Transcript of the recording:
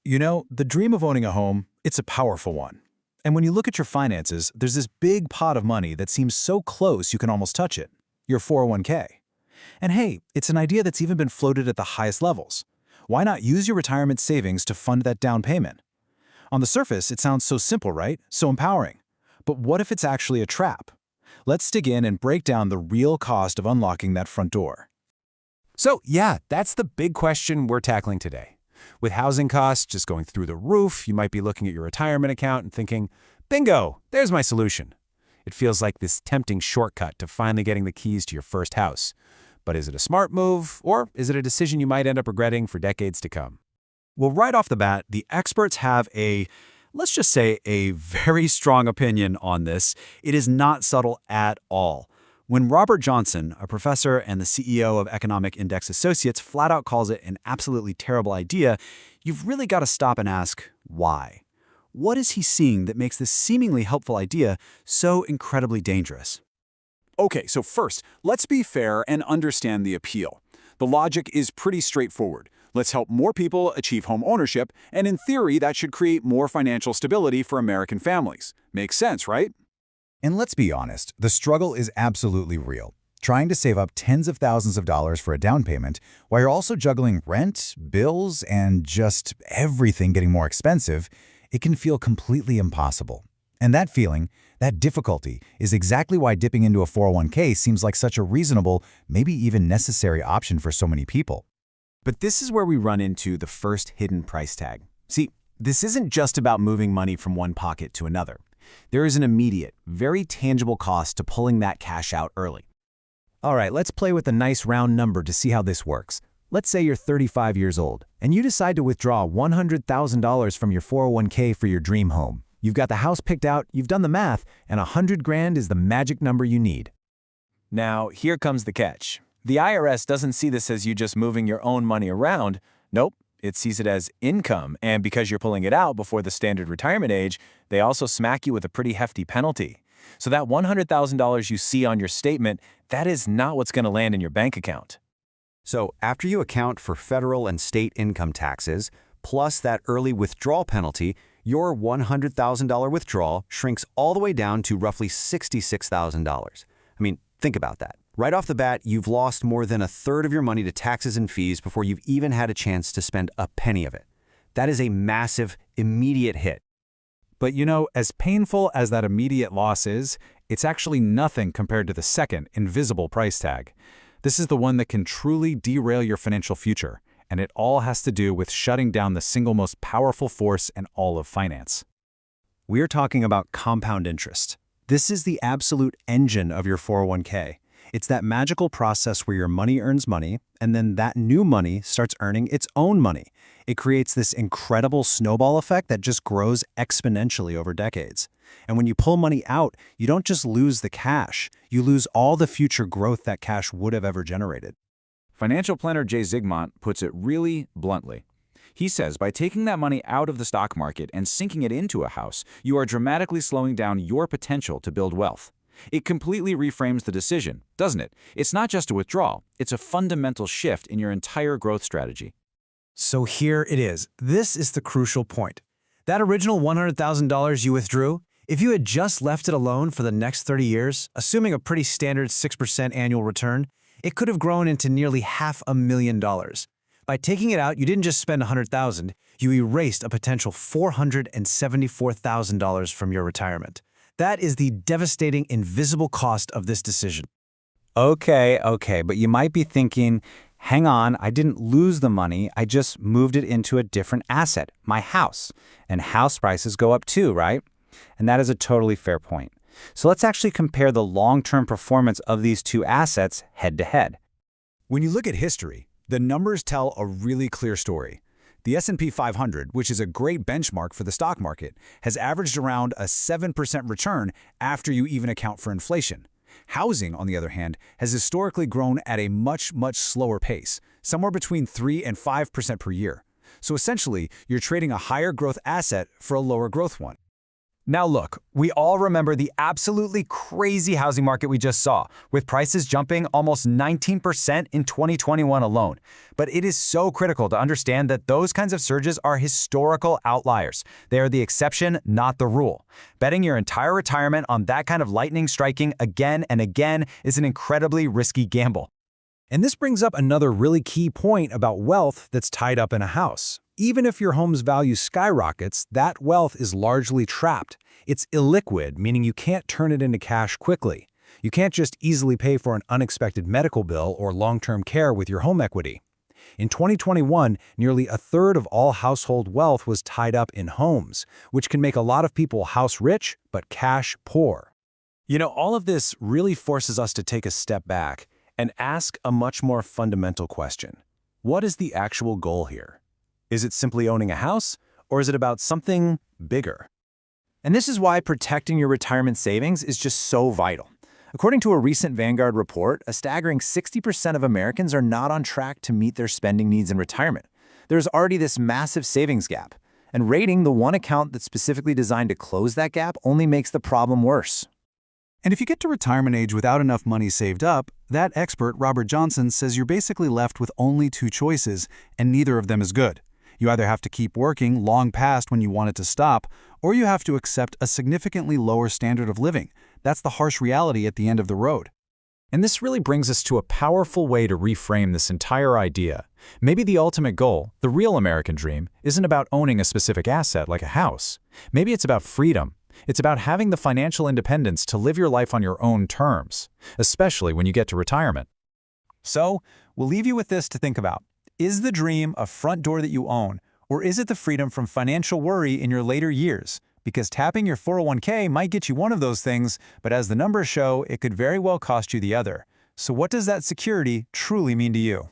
You know, the dream of owning a home, it's a powerful one. And when you look at your finances, there's this big pot of money that seems so close you can almost touch it, your 401k. And hey, it's an idea that's even been floated at the highest levels. Why not use your retirement savings to fund that down payment? On the surface, it sounds so simple, right? So empowering. But what if it's actually a trap? Let's dig in and break down the real cost of unlocking that front door. So yeah, that's the big question we're tackling today. With housing costs just going through the roof, you might be looking at your retirement account and thinking, bingo, there's my solution. It feels like this tempting shortcut to finally getting the keys to your first house. But is it a smart move, or is it a decision you might end up regretting for decades to come? Well, right off the bat, the experts have let's just say, a very strong opinion on this. It is not subtle at all. When Robert Johnson, a professor and the CEO of Economic Index Associates, flat out calls it an absolutely terrible idea, you've really got to stop and ask, why? What is he seeing that makes this seemingly helpful idea so incredibly dangerous? Okay, so first, let's be fair and understand the appeal. The logic is pretty straightforward. Let's help more people achieve home ownership, and in theory, that should create more financial stability for American families. Makes sense, right? And let's be honest, the struggle is absolutely real. Trying to save up tens of thousands of dollars for a down payment while you're also juggling rent, bills, and just everything getting more expensive, it can feel completely impossible. And that feeling, that difficulty, is exactly why dipping into a 401k seems like such a reasonable, maybe even necessary option for so many people. But this is where we run into the first hidden price tag. See, this isn't just about moving money from one pocket to another. There is an immediate, very tangible cost to pulling that cash out early. All right, let's play with a nice round number to see how this works. Let's say you're 35 years old, and you decide to withdraw $100,000 from your 401k for your dream home. You've got the house picked out, you've done the math, and $100,000 is the magic number you need. Now, here comes the catch. The IRS doesn't see this as you just moving your own money around. Nope. It sees it as income, and because you're pulling it out before the standard retirement age, they also smack you with a pretty hefty penalty. So that $100,000 you see on your statement, that is not what's going to land in your bank account. So after you account for federal and state income taxes, plus that early withdrawal penalty, your $100,000 withdrawal shrinks all the way down to roughly $66,000. I mean, think about that. Right off the bat, you've lost more than a third of your money to taxes and fees before you've even had a chance to spend a penny of it. That is a massive, immediate hit. But you know, as painful as that immediate loss is, it's actually nothing compared to the second, invisible price tag. This is the one that can truly derail your financial future, and it all has to do with shutting down the single most powerful force in all of finance. We're talking about compound interest. This is the absolute engine of your 401k. It's that magical process where your money earns money, and then that new money starts earning its own money. It creates this incredible snowball effect that just grows exponentially over decades. And when you pull money out, you don't just lose the cash, you lose all the future growth that cash would have ever generated. Financial planner Jay Zygmunt puts it really bluntly. He says by taking that money out of the stock market and sinking it into a house, you are dramatically slowing down your potential to build wealth. It completely reframes the decision, doesn't it? It's not just a withdrawal, it's a fundamental shift in your entire growth strategy. So here it is. This is the crucial point. That original $100,000 you withdrew, if you had just left it alone for the next 30 years, assuming a pretty standard 6% annual return, it could have grown into nearly $500,000. By taking it out, you didn't just spend $100,000, you erased a potential $474,000 from your retirement. That is the devastating, invisible cost of this decision. Okay, but you might be thinking, hang on, I didn't lose the money, I just moved it into a different asset, my house. And house prices go up too, right? And that is a totally fair point. So let's actually compare the long-term performance of these two assets head to head. When you look at history, the numbers tell a really clear story. The S&P 500, which is a great benchmark for the stock market, has averaged around a 7% return after you even account for inflation. Housing, on the other hand, has historically grown at a much slower pace, somewhere between 3 and 5% per year. So essentially, you're trading a higher growth asset for a lower growth one. Now look, we all remember the absolutely crazy housing market we just saw, with prices jumping almost 19% in 2021 alone. But it is so critical to understand that those kinds of surges are historical outliers. They are the exception, not the rule. Betting your entire retirement on that kind of lightning striking again and again is an incredibly risky gamble. And this brings up another really key point about wealth that's tied up in a house. Even if your home's value skyrockets, that wealth is largely trapped. It's illiquid, meaning you can't turn it into cash quickly. You can't just easily pay for an unexpected medical bill or long-term care with your home equity. In 2021, nearly a third of all household wealth was tied up in homes, which can make a lot of people house rich but cash poor. You know, all of this really forces us to take a step back and ask a much more fundamental question. What is the actual goal here? Is it simply owning a house, or is it about something bigger? And this is why protecting your retirement savings is just so vital. According to a recent Vanguard report, a staggering 60% of Americans are not on track to meet their spending needs in retirement. There's already this massive savings gap, and rating the one account that's specifically designed to close that gap only makes the problem worse. And if you get to retirement age without enough money saved up, that expert, Robert Johnson, says you're basically left with only two choices, and neither of them is good. You either have to keep working long past when you want it to stop, or you have to accept a significantly lower standard of living. That's the harsh reality at the end of the road. And this really brings us to a powerful way to reframe this entire idea. Maybe the ultimate goal, the real American dream, isn't about owning a specific asset like a house. Maybe it's about freedom. It's about having the financial independence to live your life on your own terms, especially when you get to retirement. So, we'll leave you with this to think about. Is the dream a front door that you own, or is it the freedom from financial worry in your later years? Because tapping your 401k might get you one of those things, but as the numbers show, it could very well cost you the other. So what does that security truly mean to you?